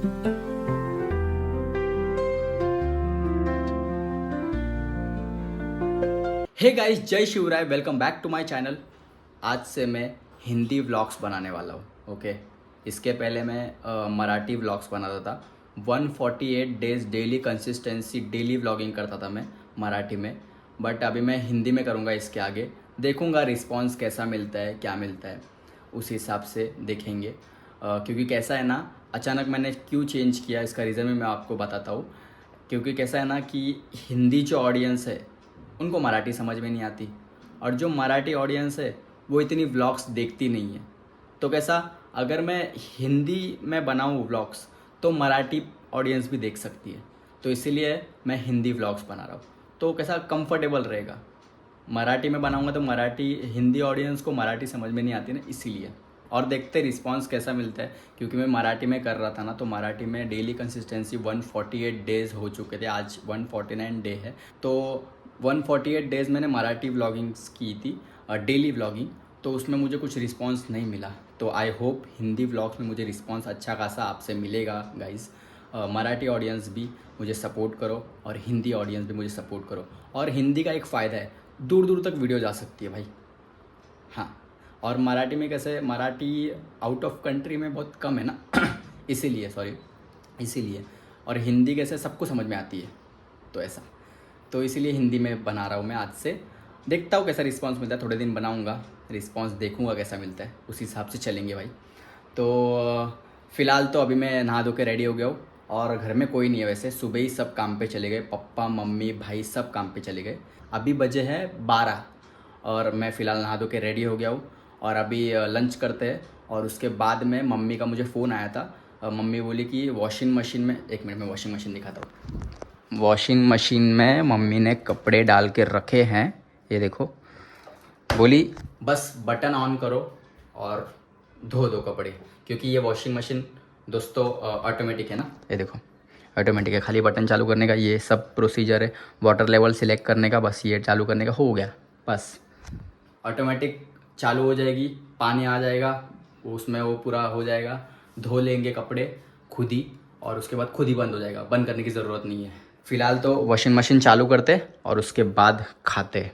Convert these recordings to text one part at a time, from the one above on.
हे guys, जय Shivray, welcome back to my channel. आज से मैं हिंदी व्लॉग्स बनाने वाला हूँ। ओके, इसके पहले मैं मराठी व्लॉग्स बनाता था। 148 days daily consistency daily vlogging करता था मैं मराठी में, बट अभी मैं हिंदी में करूँगा। इसके आगे देखूँगा रिस्पांस कैसा मिलता है, क्या मिलता है, उस हिसाब से देखेंगे। क्योंकि कैसा है ना, अचानक मैंने क्यों चेंज किया, इसका रीज़न भी मैं आपको बताता हूँ। क्योंकि कैसा है ना कि हिंदी जो ऑडियंस है उनको मराठी समझ में नहीं आती, और जो मराठी ऑडियंस है वो इतनी व्लॉग्स देखती नहीं है। तो कैसा, अगर मैं हिंदी में बनाऊँ व्लॉग्स तो मराठी ऑडियंस भी देख सकती है। तो इसीलिए मैं हिंदी व्लॉग्स बना रहा हूँ। तो कैसा कंफर्टेबल रहेगा। मराठी में बनाऊँगा तो मराठी हिंदी ऑडियंस को मराठी समझ में नहीं आती ना, इसीलिए। और देखते रिस्पांस कैसा मिलता है, क्योंकि मैं मराठी में कर रहा था ना, तो मराठी में डेली कंसिस्टेंसी 148 डेज़ हो चुके थे। आज 149 डे है। तो 148 डेज़ मैंने मराठी व्लॉगिंग्स की थी, डेली व्लॉगिंग। तो उसमें मुझे कुछ रिस्पांस नहीं मिला। तो आई होप हिंदी व्लॉग्स में मुझे रिस्पांस अच्छा खासा आपसे मिलेगा गाइज़। मराठी ऑडियंस भी मुझे सपोर्ट करो और हिंदी ऑडियंस भी मुझे सपोर्ट करो। और हिंदी का एक फ़ायदा है, दूर दूर तक वीडियो जा सकती है भाई। हाँ, और मराठी में कैसे, मराठी आउट ऑफ कंट्री में बहुत कम है ना इसीलिए। और हिंदी कैसे सबको समझ में आती है, तो ऐसा। तो इसीलिए हिंदी में बना रहा हूँ मैं आज से। देखता हूँ कैसा रिस्पांस मिलता है, थोड़े दिन बनाऊँगा, रिस्पांस देखूँगा कैसा मिलता है, उस हिसाब से चलेंगे भाई। तो फ़िलहाल तो अभी मैं नहा धो के रेडी हो गया हूँ, और घर में कोई नहीं है वैसे। सुबह ही सब काम पे चले गए, पप्पा मम्मी भाई सब काम पे चले गए। अभी बजे है 12, और मैं फ़िलहाल नहा धो के रेडी हो गया हूँ। और अभी लंच करते हैं, और उसके बाद में मम्मी का मुझे फ़ोन आया था। मम्मी बोली कि वॉशिंग मशीन में, एक मिनट में वॉशिंग मशीन दिखाता हूँ। वॉशिंग मशीन में मम्मी ने कपड़े डाल के रखे हैं, ये देखो। बोली बस बटन ऑन करो और धो दो कपड़े, क्योंकि ये वॉशिंग मशीन दोस्तों ऑटोमेटिक है ना, ये देखो ऑटोमेटिक है। खाली बटन चालू करने का ये सब प्रोसीजर है, वाटर लेवल सिलेक्ट करने का, बस ये चालू करने का हो गया। बस ऑटोमेटिक चालू हो जाएगी, पानी आ जाएगा उसमें, वो पूरा हो जाएगा, धो लेंगे कपड़े खुद ही, और उसके बाद खुद ही बंद हो जाएगा। बंद करने की ज़रूरत नहीं है। फ़िलहाल तो वॉशिंग मशीन चालू करते और उसके बाद खाते,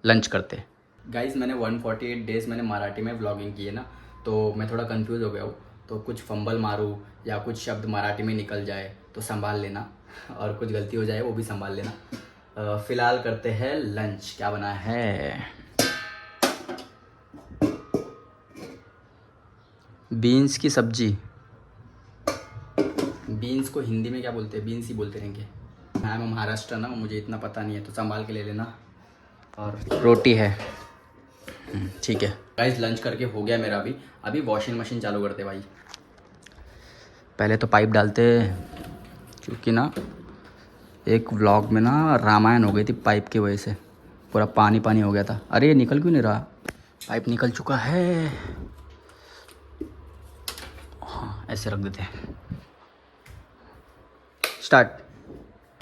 लंच करते। गाइस, मैंने 148 डेज़ मैंने मराठी में व्लॉगिंग की है ना, तो मैं थोड़ा कंफ्यूज हो गया हूँ। तो कुछ फंबल मारूँ या कुछ शब्द मराठी में निकल जाए तो संभाल लेना, और कुछ गलती हो जाए वो भी संभाल लेना। फ़िलहाल करते हैं लंच। क्या बना है? बीन्स की सब्जी। बीन्स को हिंदी में क्या बोलते हैं? बीन्स ही बोलते रहेंगे। मैं महाराष्ट्र ना, मुझे इतना पता नहीं है, तो संभाल के ले लेना। और रोटी है, ठीक है। गाइस, लंच करके हो गया मेरा। अभी वॉशिंग मशीन चालू करते भाई। पहले तो पाइप डालते, क्योंकि ना एक व्लॉग में ना रामायण हो गई थी पाइप की वजह से, पूरा पानी पानी हो गया था। अरे ये निकल क्यों नहीं रहा? पाइप निकल चुका है। हाँ, ऐसे रख देते हैं। स्टार्ट।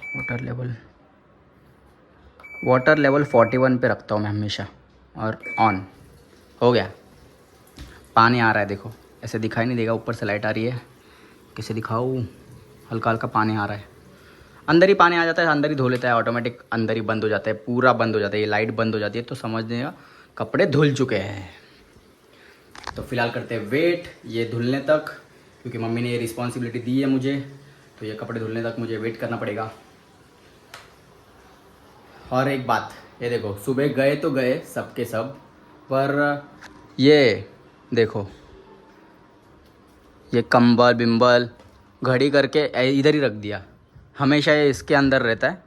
वाटर लेवल 41 पे रखता हूँ मैं हमेशा, और ऑन हो गया। पानी आ रहा है, देखो। ऐसे दिखाई नहीं देगा, ऊपर से लाइट आ रही है, कैसे दिखाऊँ? हल्का हल्का पानी आ रहा है, अंदर ही पानी आ जाता है, अंदर ही धो लेता है ऑटोमेटिक, अंदर ही बंद हो जाता है, पूरा बंद हो जाता है। ये लाइट बंद हो जाती है तो समझ देगा कपड़े धुल चुके हैं। तो फिलहाल करते हैं वेट ये धुलने तक, क्योंकि मम्मी ने ये रिस्पॉन्सिबिलिटी दी है मुझे, तो ये कपड़े धुलने तक मुझे वेट करना पड़ेगा। और एक बात, ये देखो, सुबह गए तो गए सबके सब, पर ये देखो, ये कंबल बिम्बल घड़ी करके इधर ही रख दिया। हमेशा ये इसके अंदर रहता है,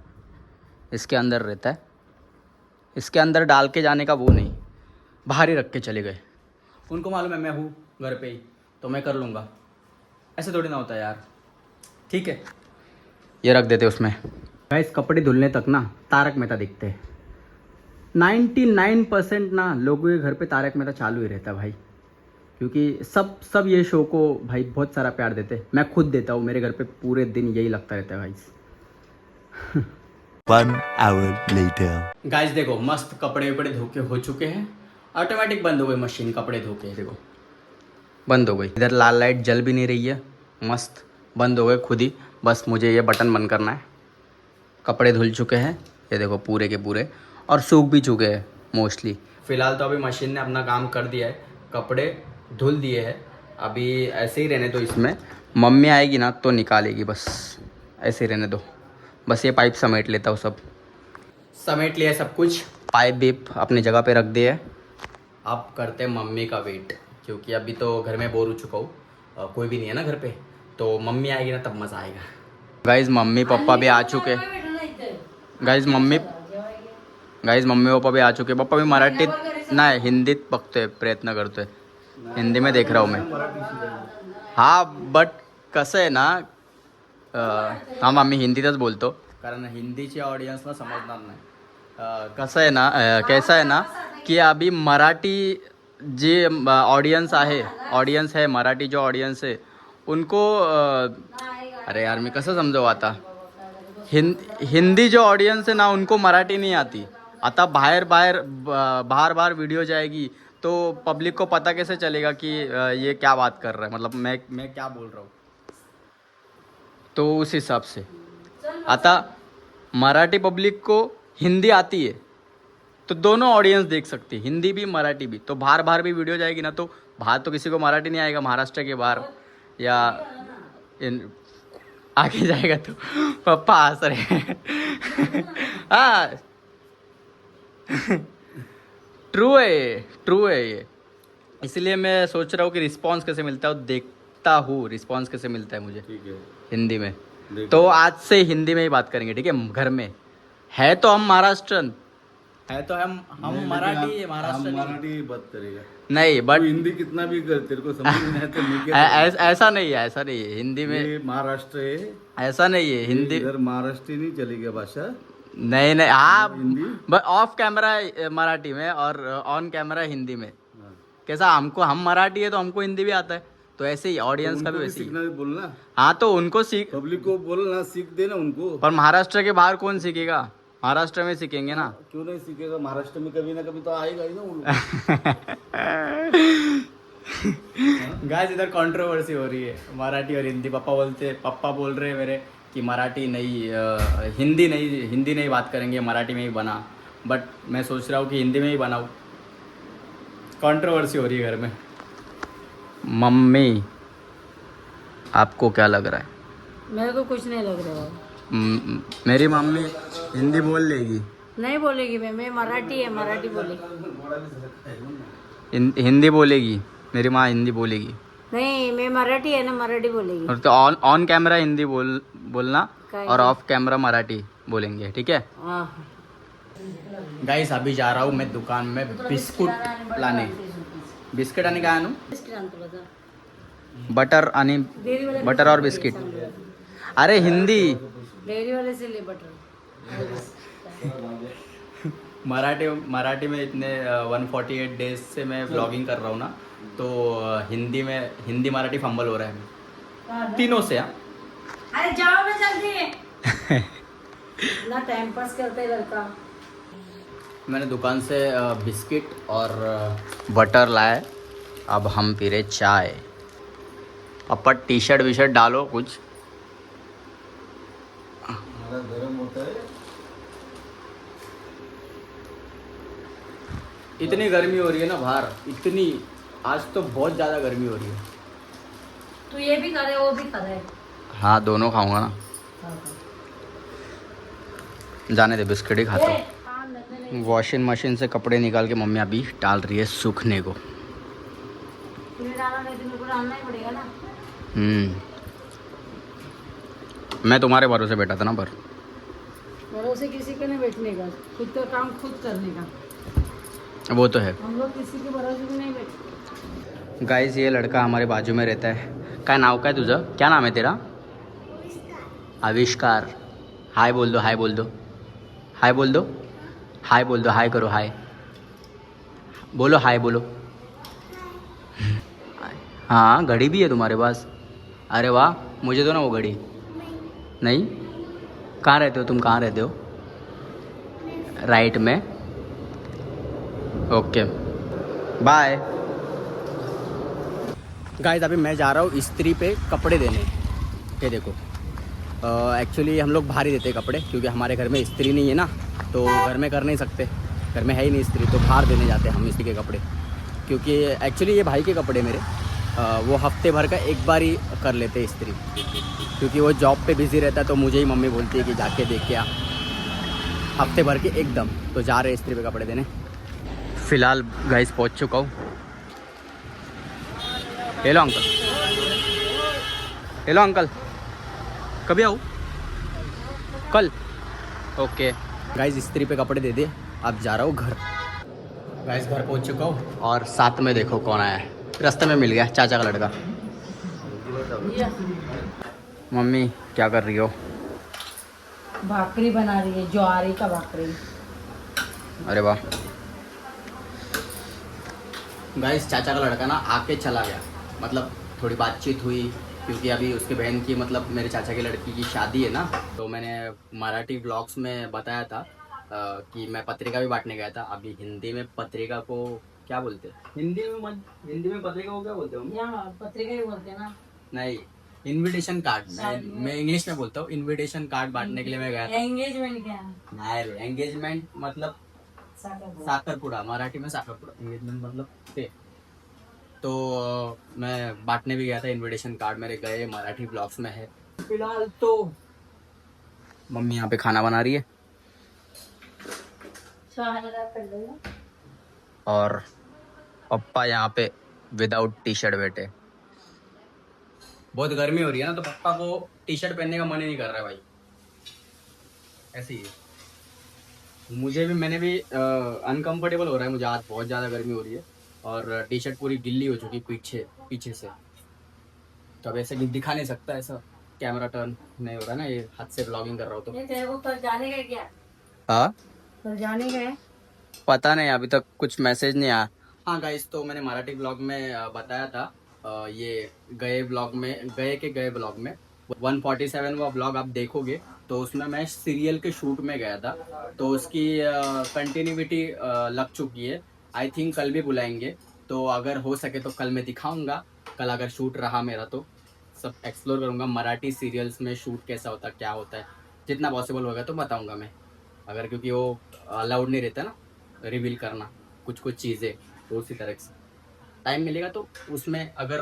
इसके अंदर डाल के जाने का वो नहीं, बाहर ही रख के चले गए। उनको मालूम है मैं हूँ घर पे ही, तो मैं कर लूँगा। ऐसे थोड़ी ना होता है यार, ठीक है। ये रख देते उसमें। गाइस, कपड़े धुलने तक ना तारक मेहता दिखते हैं। 99% ना लोगों के घर पे तारक मेहता चालू ही रहता है भाई, क्योंकि सब ये शो को भाई बहुत सारा प्यार देते हैं। मैं खुद देता हूँ, मेरे घर पे पूरे दिन यही लगता रहता है भाई। 1 hour later. गाइस देखो, मस्त कपड़े वपड़े धो के हो चुके हैं, ऑटोमेटिक बंद हो गई मशीन, कपड़े धो के देखो बंद हो गई। इधर लाल लाइट जल भी नहीं रही है, मस्त बंद हो गए खुद ही। बस मुझे ये बटन बंद करना है। कपड़े धुल चुके हैं, ये देखो पूरे के पूरे, और सूख भी चुके हैं मोस्टली। फ़िलहाल तो अभी मशीन ने अपना काम कर दिया है, कपड़े धुल दिए हैं। अभी ऐसे ही रहने दो इसमें, मम्मी आएगी ना तो निकालेगी, बस ऐसे ही रहने दो। बस ये पाइप समेट लेता हूँ, सब समेट लिया है सब कुछ, पाइप भी अपनी जगह पे रख दिए। अब करते हैं मम्मी का वेट, क्योंकि अभी तो घर में बोर हो चुका हूँ, कोई भी नहीं है ना घर पे, तो मम्मी आएगी ना तब मज़ा आएगा। गाइज मम्मी पापा भी आ चुके हैं। गाइज मम्मी पापा भी आ चुके हैं। पप्पा भी मराठी नाही हिंदीत बघतोय, प्रयत्न करतोय, हिंदी में देख रहा हूँ मैं। हाँ बट कसं आहे ना, हा मम्मी हिंदीतच बोलतो, कारण हिंदीची ऑडियन्सला समजणार नाही। कसं आहे ना, कैसा आहे ना कि अभी मराठी जे ऑडियंस है, मराठी जो ऑडियंस है उनको अरे यार मी कसं समजावं आता, हिंदी जो ऑडियंस है ना उनको मराठी नहीं आती। आता बाहर वीडियो जाएगी तो पब्लिक को पता कैसे चलेगा कि ये क्या बात कर रहा है, मतलब मैं क्या बोल रहा हूँ। तो उस हिसाब से आता मराठी पब्लिक को हिंदी आती है तो दोनों ऑडियंस देख सकती है, हिंदी भी मराठी भी। तो बाहर भी वीडियो जाएगी ना, तो बाहर तो किसी को मराठी नहीं आएगा, महाराष्ट्र के बाहर या आगे जाएगा तो पप्पा हंस रहे हैं। हाँ ट्रू है ये। इसलिए मैं सोच रहा हूँ कि रिस्पॉन्स कैसे मिलता है, देखता हूँ रिस्पॉन्स कैसे मिलता है मुझे। ठीक है, हिंदी में। तो आज से हिंदी में ही बात करेंगे, ठीक है। घर में है तो हम महाराष्ट्रन है, तो हम मराठी मराठी बात करेगा नहीं, बट हिंदी कितना भी कर, तेरे को समझ नहीं है तो मैं क्या ऐसा नहीं है हिंदी में। ये महाराष्ट्र है, ऐसा नहीं है हिंदी, इधर महाराष्ट्र नहीं चलेगा भाषा। नहीं हाँ, हिंदी ऑफ कैमरा मराठी में और ऑन कैमरा हिंदी में। कैसा, हम मराठी है तो हमको हिंदी भी आता है, तो ऐसे ही ऑडियंस का भी वैसे ही। सीखना भी बोलना, हाँ तो उनको सीख, पब्लिक को बोलना, सीख देना उनको। पर महाराष्ट्र के बाहर कौन सीखेगा, महाराष्ट्र में सीखेंगे ना। क्यों नहीं सीखेगा, महाराष्ट्र में कभी ना कभी तो आएगा ही ना उन गाइस इधर कंट्रोवर्सी हो रही है, मराठी और हिंदी। पापा बोल रहे हैं मेरे कि मराठी नहीं, हिंदी नहीं बात करेंगे, मराठी में ही बना। बट मैं सोच रहा हूँ कि हिंदी में ही बनाऊँ। कंट्रोवर्सी हो रही है घर में। मम्मी आपको क्या लग रहा है? मेरे को कुछ नहीं लग रहा है। मेरी मम्मी हिंदी बोल लेगी? नहीं बोलेगी, मैं मराठी है, मराठी बोलेगी। हिंदी बोलेगी मेरी माँ, हिंदी बोलेगी। नहीं, मैं मराठी है ना, मराठी बोलेगी। और तो ऑन कैमरा हिंदी बोलना और ऑफ कैमरा मराठी बोलेंगे, ठीक है। गाइस अभी जा रहा हूँ मैं दुकान में बिस्कुट लाने। बिस्किट आणि काय आणू? बटर और बिस्किट। अरे हिंदी, डेयरी वाले से ले बटर। मराठी में इतने 148 डेज से मैं व्लॉगिंग कर रहा हूँ ना, तो हिंदी मराठी फंबल हो रहा है तीनों से। अरे जाओ ना जल्दी। ना टाइम पास करते हैं लड़का। मैंने दुकान से बिस्किट और बटर लाए। अब हम पी रहे चाय। पापा टी शर्ट वी-शर्ट डालो कुछ। हमारा गर्म होता है। इतनी गर्मी हो रही है ना बाहर, इतनी, आज तो बहुत ज़्यादा गर्मी हो रही है। तू ये भी खा रहे, वो भी खा रहे। हाँ दोनों खाऊंगा ना, जाने दे, बिस्किट ही खाता हूँ। वॉशिंग मशीन से कपड़े निकाल के मम्मी अभी डाल रही है सूखने को। डाला नहीं तो मेरे को डालना ही पड़ेगा ना। मैं तुम्हारे भरोसे बैठा था ना, पर भरोसे किसी के नहीं बैठने का, खुद का काम खुद करने का। वो तो है। हम लोग किसी के भरोसे भी नहीं बैठते। गाइस ये लड़का हमारे बाजू में रहता है। क्या नाव का है तुझा? क्या नाम है तेरा? आविष्कार। हाय बोल दो, हाय बोल दो, हाय बोल दो, हाय बोल दो, हाय करो, हाय बोलो, हाय बोलो। हाँ घड़ी भी है तुम्हारे पास? अरे वाह, मुझे दो ना वो घड़ी। नहीं, कहाँ रहते हो तुम, कहाँ रहते हो? राइट में। Okay bye. गाइस अभी मैं जा रहा हूँ इस्त्री पे कपड़े देने, ये देखो, एक्चुअली हम लोग बाहर ही देते कपड़े क्योंकि हमारे घर में इस्त्री नहीं है ना, तो घर में कर नहीं सकते, घर में है ही नहीं इस्त्री, तो बाहर देने जाते हैं हम इस्त्री के कपड़े। क्योंकि एक्चुअली ये भाई के कपड़े मेरे वो हफ्ते भर का एक बार ही कर लेते हैं इस्त्री, क्योंकि वो जॉब पे बिज़ी रहता है, तो मुझे ही मम्मी बोलती है कि जाके देख के आ, हफ्ते भर के एकदम। तो जा रहे इस्त्री पे कपड़े देने। फ़िलहाल गाइस पहुंच चुका हूँ। हेलो अंकल, हेलो अंकल, कभी आऊँ? कल? ओके गाइस, इस्त्री पे कपड़े दे दिए, अब जा रहा हूँ घर। गाइस घर पहुँच चुका हूँ और साथ में देखो कौन आया है, रास्ते में मिल गया, चाचा का लड़का। मम्मी क्या कर रही हो? भाकरी बना रही है, ज्वारी का भाकरी। अरे वाह। गाइस चाचा का लड़का ना आके चला गया, मतलब थोड़ी बातचीत हुई, क्योंकि अभी उसके बहन की, मतलब मेरे चाचा की लड़की की शादी है ना। तो मैंने मराठी ब्लॉग्स में बताया था कि मैं पत्रिका भी बांटने गया था। अभी हिंदी में पत्रिका को क्या बोलते हैं? हिंदी में पत्रिका को क्या बोलते हो? यहाँ पत्रिका ही बोलते हैं ना। नहीं, इनविटेशन कार्ड। मैं इंग्लिश में बोलता हूँ, इनविटेशन कार्ड बांटने के लिए मैं गया था। एंगेजमेंट क्या है? नहीं, एंगेजमेंट मतलब साकरपुड़ा, मराठी में साकरपुड़ा, एंगेजमेंट मतलब ते। तो मैं बांटने भी गया था इनविटेशन कार्ड, मेरे गए मराठी ब्लॉग्स में है। फिलहाल तो मम्मी यहाँ पे खाना बना रही है और पप्पा यहाँ पे विदाउट टी शर्ट बैठे। बहुत गर्मी हो रही है ना, तो पापा को टी शर्ट पहनने का मन ही नहीं कर रहा है भाई, ऐसे ही है। मुझे भी, मैंने भी अनकंफर्टेबल हो रहा है मुझे, आज बहुत ज़्यादा गर्मी हो रही है और टी शर्ट पूरी गिल्ली हो चुकी पीछे से। तो अब ऐसे दिखा नहीं सकता, ऐसा कैमरा टर्न नहीं हो रहा ना, ये हाथ से ब्लॉगिंग कर रहा हूँ तो। ये तेरे को कल जाने का क्या? हाँ कल जाने का है? पता नहीं, अभी तक कुछ मैसेज नहीं आया। हाँ गाइस, तो मैंने मराठी ब्लॉग में बताया था, ये गए ब्लॉग में 147वां ब्लॉग आप देखोगे तो उसमें मैं सीरियल के शूट में गया था, तो उसकी कंटिन्यूटी लग चुकी है। आई थिंक कल भी बुलाएंगे, तो अगर हो सके तो कल मैं दिखाऊंगा। कल अगर शूट रहा मेरा तो सब एक्सप्लोर करूंगा, मराठी सीरियल्स में शूट कैसा होता है, क्या होता है, जितना पॉसिबल होगा तो बताऊंगा मैं। अगर, क्योंकि वो अलाउड नहीं रहता ना रिवील करना कुछ चीज़ें, तो उसी तरह से टाइम मिलेगा तो उसमें अगर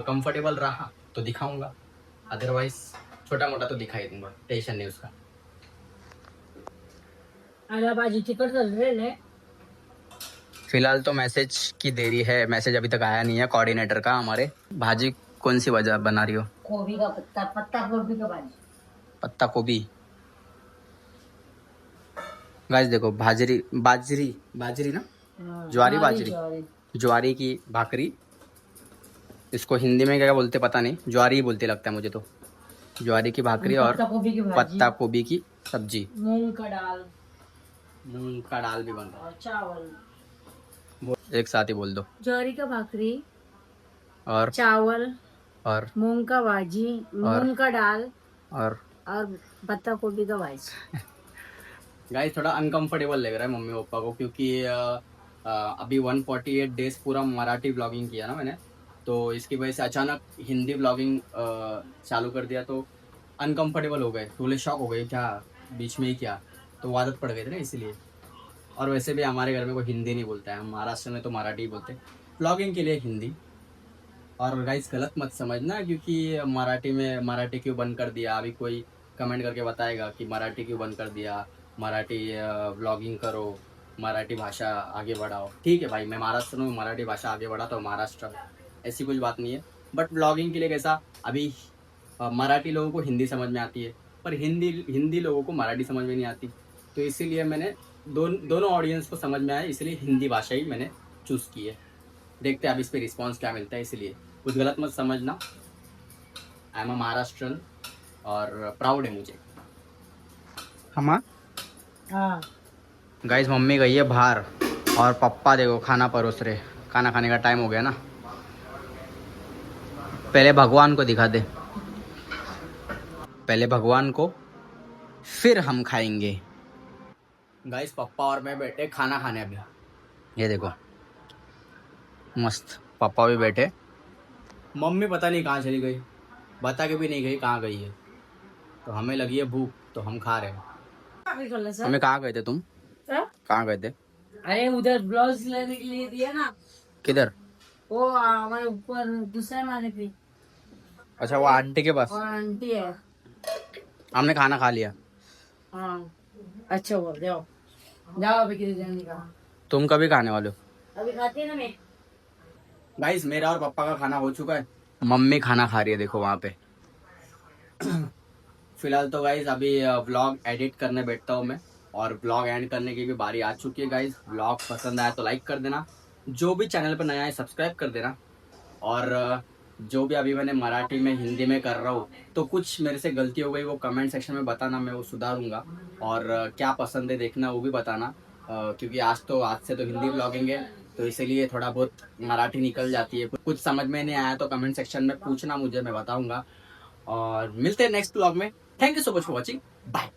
कंफर्टेबल रहा तो दिखाऊंगा, अदरवाइज छोटा मोटा तो दिखाई दूंगा, टेंशन नहीं उसका। अरे भाजी टिकट चल रहे हैं। फिलहाल तो मैसेज की देरी है, मैसेज अभी तक आया नहीं है कोऑर्डिनेटर का हमारे। भाजी कौन सी वजह बना रही हो? गोभी का पत्ता गोभी का भाजी। पत्ता गोभी। गाइस देखो, बाजरी ना, ज्वारी बाजरी, ज्वारी की भाकरी। इसको हिंदी में क्या बोलते पता नहीं, ज्वारी ही बोलते लगता है मुझे तो। ज्वारी की भाकरी और पत्ता गोभी की सब्जी, मूंग का दाल भी बन रहा और चावल। है, एक साथ ही बोल दो। ज्वारी का भाकरी और चावल और मूंग का भाजी, मूंग का दाल और पत्ता गोभी का भाजी। गाइस थोड़ा अनकंफर्टेबल लग रहा है मम्मी पापा को, क्योंकि अभी 148 डेज पूरा मराठी ब्लॉगिंग किया ना मैंने, तो इसकी वजह से अचानक हिंदी ब्लॉगिंग चालू कर दिया, तो अनकंफर्टेबल हो गए, थोड़े शॉक हो गए, क्या बीच में ही क्या, तो आदत पड़ गई थी ना इसीलिए। और वैसे भी हमारे घर में कोई हिंदी नहीं बोलता है, हम महाराष्ट्र में तो मराठी ही बोलते हैं, ब्लॉगिंग के लिए हिंदी। और गाइस गलत मत समझना, क्योंकि मराठी क्यों बंद कर दिया, अभी कोई कमेंट करके बताएगा कि मराठी क्यों बंद कर दिया, मराठी ब्लॉगिंग करो, मराठी भाषा आगे बढ़ाओ। ठीक है भाई, मैं महाराष्ट्र में मराठी भाषा आगे बढ़ाता हूँ महाराष्ट्र में, ऐसी कुछ बात नहीं है। बट ब्लॉगिंग के लिए कैसा, अभी मराठी लोगों को हिंदी समझ में आती है, पर हिंदी लोगों को मराठी समझ में नहीं आती, तो इसीलिए मैंने दोनों ऑडियंस को समझ में आया, इसलिए हिंदी भाषा ही मैंने चूज़ की है। देखते हैं अब इस पर रिस्पॉन्स क्या मिलता है, इसलिए कुछ गलत मत समझना। आई एम अ महाराष्ट्रन और प्राउड है मुझे। हम हाँ गाइस, मम्मी गई है बाहर और पापा देखो खाना परोस रहे, खाना खाने का टाइम हो गया ना। पहले भगवान को दिखा दे, पहले भगवान को, फिर हम खाएंगे। गाइस पापा और मैं बैठे खाना खाने अभी, ये देखो मस्त, पापा भी बैठे, मम्मी पता नहीं कहाँ चली गई, बता के भी नहीं गई कहाँ गई है। तो हमें लगी है भूख तो हम खा रहे हैं। अभी कर ले सर। हमें कहाँ गए थे तुम? सर? कहाँ गए थे? अरे उधर ब्लाउज लेने के लिए दिया ना, किधर? वो हमारे ऊपर दूसरे माले पे अच्छा वो आंटी के पास। और आंटी है। हमने खाना खा लिया। हाँ अच्छा हुआ, जाओ जाओ अभी किसी जाने का। तुम कभी खाने वाले हो? अभी खाती है ना मैं। गाइस मेरा और पापा का खाना हो चुका है, मम्मी खाना खा रही है देखो वहाँ पे। फिलहाल तो गाइस अभी व्लॉग एडिट करने बैठता हूँ मैं, और व्लॉग एंड करने की भी बारी आ चुकी है गाइस। व्लॉग पसंद आया तो लाइक कर देना, जो भी चैनल पर नया है सब्सक्राइब कर देना, और जो भी अभी मैंने मराठी में हिंदी में कर रहा हूँ तो कुछ मेरे से गलती हो गई वो कमेंट सेक्शन में बताना, मैं वो सुधारूंगा। और क्या पसंद है देखना वो भी बताना, क्योंकि आज से तो हिंदी व्लॉगिंग है तो इसीलिए थोड़ा बहुत मराठी निकल जाती है। कुछ समझ में नहीं आया तो कमेंट सेक्शन में पूछना मुझे, मैं बताऊंगा। और मिलते हैं नेक्स्ट व्लॉग में। Thank you so much for watching, bye.